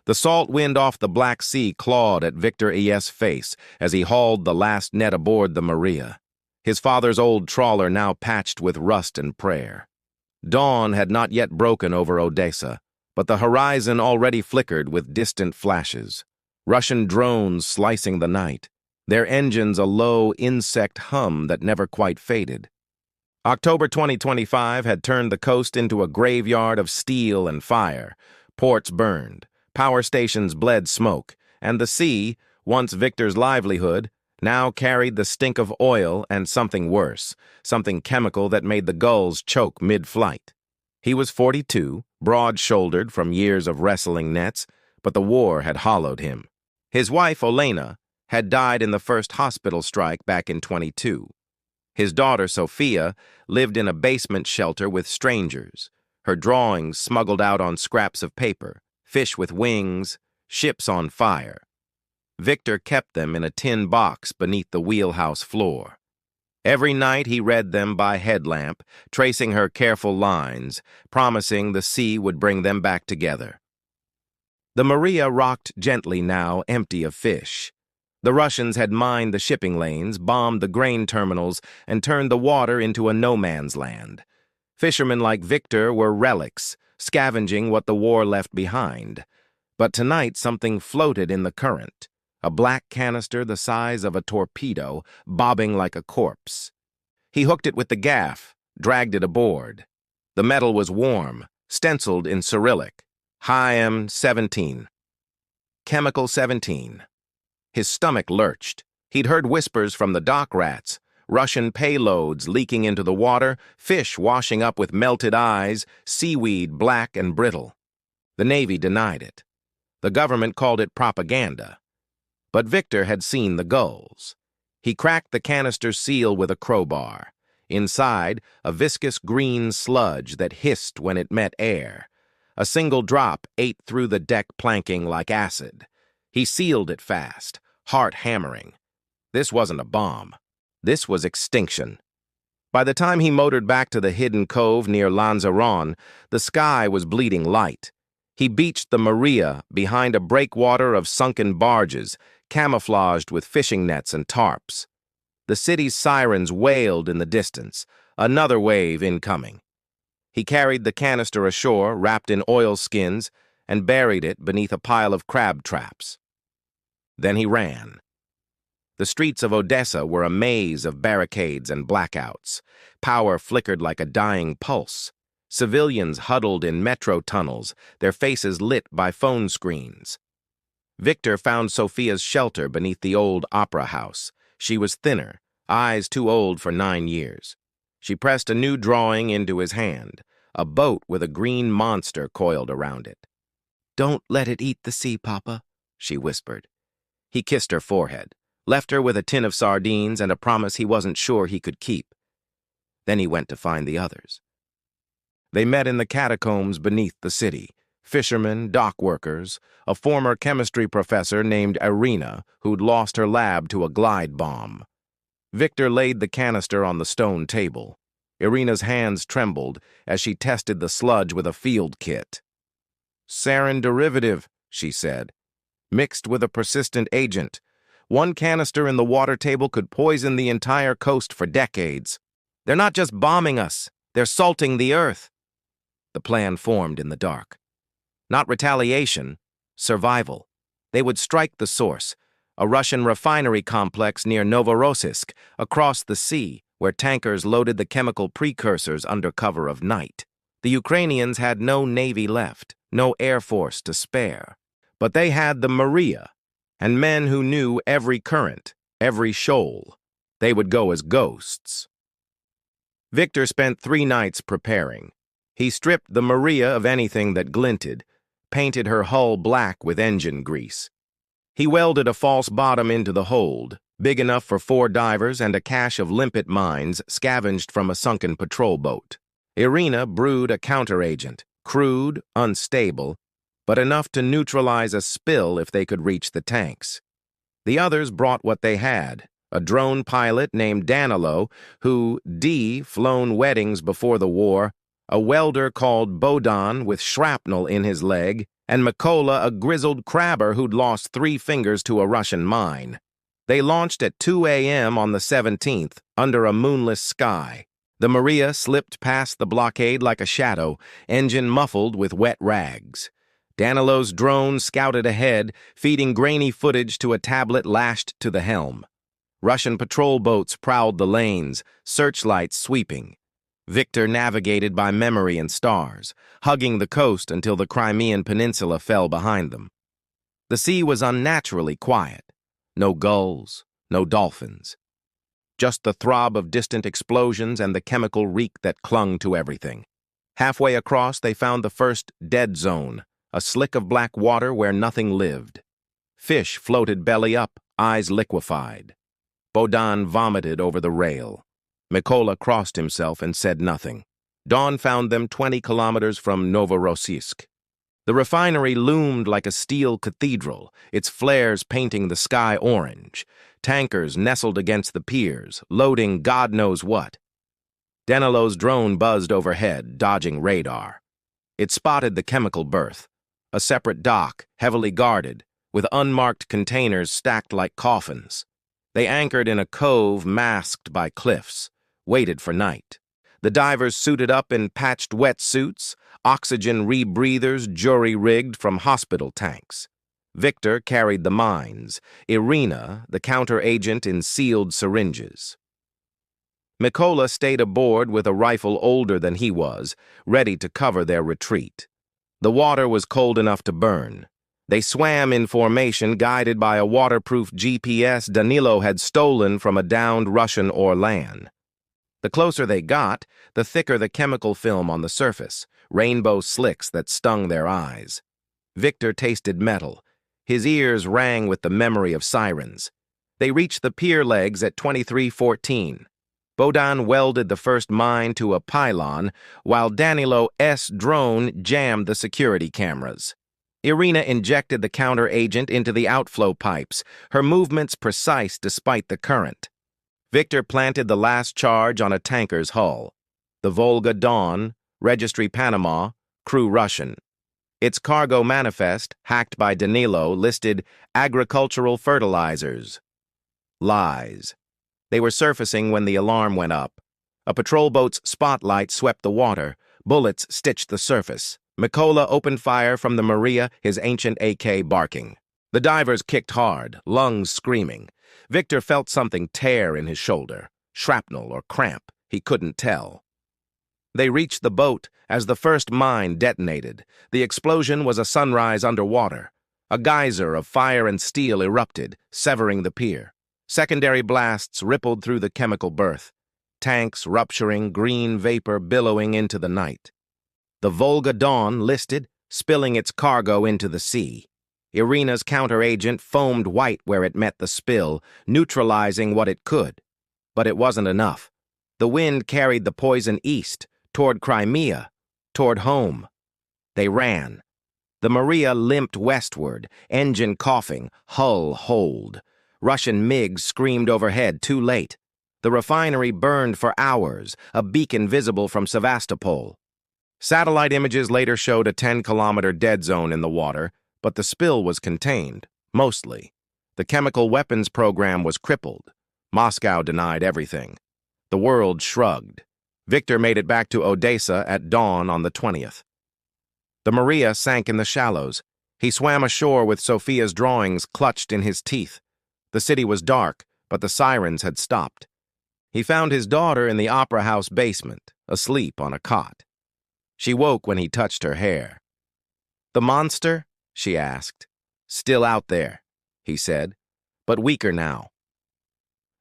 The salt wind off the Black Sea clawed at Viktor's face as he hauled the last net aboard the Maria, his father's old trawler now patched with rust and prayer. Dawn had not yet broken over Odesa, but the horizon already flickered with distant flashes. Russian drones slicing the night, their engines a low insect hum that never quite faded. October 2025 had turned the coast into a graveyard of steel and fire. Ports burned, power stations bled smoke, and the sea, once Viktor's livelihood, now carried the stink of oil and something worse, something chemical that made the gulls choke mid-flight. He was 42, broad-shouldered from years of wrestling nets, but the war had hollowed him. His wife, Olena, had died in the first hospital strike back in 22. His daughter, Sofia, lived in a basement shelter with strangers, her drawings smuggled out on scraps of paper, fish with wings, ships on fire. Viktor kept them in a tin box beneath the wheelhouse floor. Every night he read them by headlamp, tracing her careful lines, promising the sea would bring them back together. The Maria rocked gently now, empty of fish. The Russians had mined the shipping lanes, bombed the grain terminals, and turned the water into a no-man's land. Fishermen like Viktor were relics, scavenging what the war left behind. But tonight something floated in the current, a black canister the size of a torpedo, bobbing like a corpse. He hooked it with the gaff, dragged it aboard. The metal was warm, stenciled in Cyrillic. Hyam 17. Chemical 17. His stomach lurched. He'd heard whispers from the dock rats, Russian payloads leaking into the water, fish washing up with melted eyes, seaweed black and brittle. The Navy denied it. The government called it propaganda. But Viktor had seen the gulls. He cracked the canister's seal with a crowbar. Inside, a viscous green sludge that hissed when it met air. A single drop ate through the deck planking like acid. He sealed it fast, heart hammering. This wasn't a bomb. This was extinction. By the time he motored back to the hidden cove near Lanzaron, the sky was bleeding light. He beached the Maria behind a breakwater of sunken barges, camouflaged with fishing nets and tarps. The city's sirens wailed in the distance, another wave incoming. He carried the canister ashore, wrapped in oilskins, and buried it beneath a pile of crab traps. Then he ran. The streets of Odesa were a maze of barricades and blackouts. Power flickered like a dying pulse. Civilians huddled in metro tunnels, their faces lit by phone screens. Viktor found Sofia's shelter beneath the old opera house. She was thinner, eyes too old for 9 years. She pressed a new drawing into his hand, a boat with a green monster coiled around it. "Don't let it eat the sea, Papa," she whispered. He kissed her forehead, left her with a tin of sardines and a promise he wasn't sure he could keep. Then he went to find the others. They met in the catacombs beneath the city. Fishermen, dock workers, a former chemistry professor named Olena who'd lost her lab to a glide bomb. Viktor laid the canister on the stone table. Olena's hands trembled as she tested the sludge with a field kit. "Sarin derivative," she said, "mixed with a persistent agent. One canister in the water table could poison the entire coast for decades. They're not just bombing us, they're salting the earth." The plan formed in the dark. Not retaliation, survival. They would strike the source, a Russian refinery complex near Novorossiysk, across the sea, where tankers loaded the chemical precursors under cover of night. The Ukrainians had no navy left, no air force to spare. But they had the Maria, and men who knew every current, every shoal. They would go as ghosts. Viktor spent 3 nights preparing. He stripped the Maria of anything that glinted, painted her hull black with engine grease. He welded a false bottom into the hold, big enough for 4 divers and a cache of limpet mines scavenged from a sunken patrol boat. Olena brewed a counteragent, crude, unstable, but enough to neutralize a spill if they could reach the tanks. The others brought what they had, a drone pilot named Danilo, who flown weddings before the war, a welder called Bodan with shrapnel in his leg, and Mikola a grizzled crabber who'd lost 3 fingers to a Russian mine. They launched at 2 a.m. on the 17th, under a moonless sky. The Maria slipped past the blockade like a shadow, engine muffled with wet rags. Danilo's drone scouted ahead, feeding grainy footage to a tablet lashed to the helm. Russian patrol boats prowled the lanes, searchlights sweeping. Viktor navigated by memory and stars, hugging the coast until the Crimean Peninsula fell behind them. The sea was unnaturally quiet. No gulls, no dolphins. Just the throb of distant explosions and the chemical reek that clung to everything. Halfway across, they found the first dead zone, a slick of black water where nothing lived. Fish floated belly up, eyes liquefied. Bohdan vomited over the rail. Mikola crossed himself and said nothing. Dawn found them 20 kilometers from Novorossiysk. The refinery loomed like a steel cathedral, its flares painting the sky orange. Tankers nestled against the piers, loading God knows what. Danilo's drone buzzed overhead, dodging radar. It spotted the chemical berth, a separate dock, heavily guarded, with unmarked containers stacked like coffins. They anchored in a cove masked by cliffs, waited for night. The divers suited up in patched wetsuits, oxygen rebreathers jury-rigged from hospital tanks. Viktor carried the mines, Irina, the counter-agent in sealed syringes. Mikola stayed aboard with a rifle older than he was, ready to cover their retreat. The water was cold enough to burn. They swam in formation, guided by a waterproof GPS Danilo had stolen from a downed Russian Orlan. The closer they got, the thicker the chemical film on the surface, rainbow slicks that stung their eyes. Viktor tasted metal. His ears rang with the memory of sirens. They reached the pier legs at 23:14. Bohdan welded the first mine to a pylon, while Danilo's drone jammed the security cameras. Irina injected the counter-agent into the outflow pipes, her movements precise despite the current. Viktor planted the last charge on a tanker's hull. The Volga Dawn, Registry Panama, crew Russian. Its cargo manifest, hacked by Danilo, listed agricultural fertilizers. Lies. They were surfacing when the alarm went up. A patrol boat's spotlight swept the water. Bullets stitched the surface. Mikola opened fire from the Maria, his ancient AK barking. The divers kicked hard, lungs screaming. Viktor felt something tear in his shoulder, shrapnel or cramp, he couldn't tell. They reached the boat as the first mine detonated. The explosion was a sunrise underwater. A geyser of fire and steel erupted, severing the pier. Secondary blasts rippled through the chemical berth, tanks rupturing, green vapor billowing into the night. The Volga Dawn listed, spilling its cargo into the sea. Irina's counter-agent foamed white where it met the spill, neutralizing what it could. But it wasn't enough. The wind carried the poison east, toward Crimea, toward home. They ran. The Maria limped westward, engine coughing, hull holed. Russian MiGs screamed overhead, too late. The refinery burned for hours, a beacon visible from Sevastopol. Satellite images later showed a 10-kilometer dead zone in the water, but the spill was contained, mostly. The chemical weapons program was crippled. Moscow denied everything. The world shrugged. Viktor made it back to Odesa at dawn on the 20th. The Maria sank in the shallows. He swam ashore with Sofia's drawings clutched in his teeth. The city was dark, but the sirens had stopped. He found his daughter in the opera house basement, asleep on a cot. She woke when he touched her hair. "The monster?" she asked. "Still out there," he said, "but weaker now."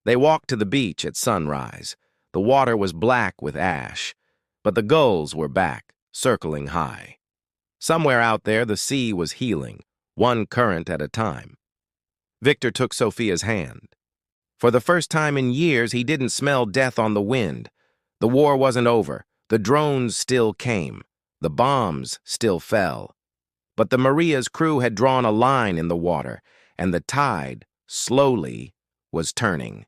They walked to the beach at sunrise. The water was black with ash, but the gulls were back, circling high. Somewhere out there, the sea was healing, one current at a time. Viktor took Sofia's hand. For the first time in years, he didn't smell death on the wind. The war wasn't over. The drones still came. The bombs still fell. But the Maria's crew had drawn a line in the water, and the tide, slowly, was turning.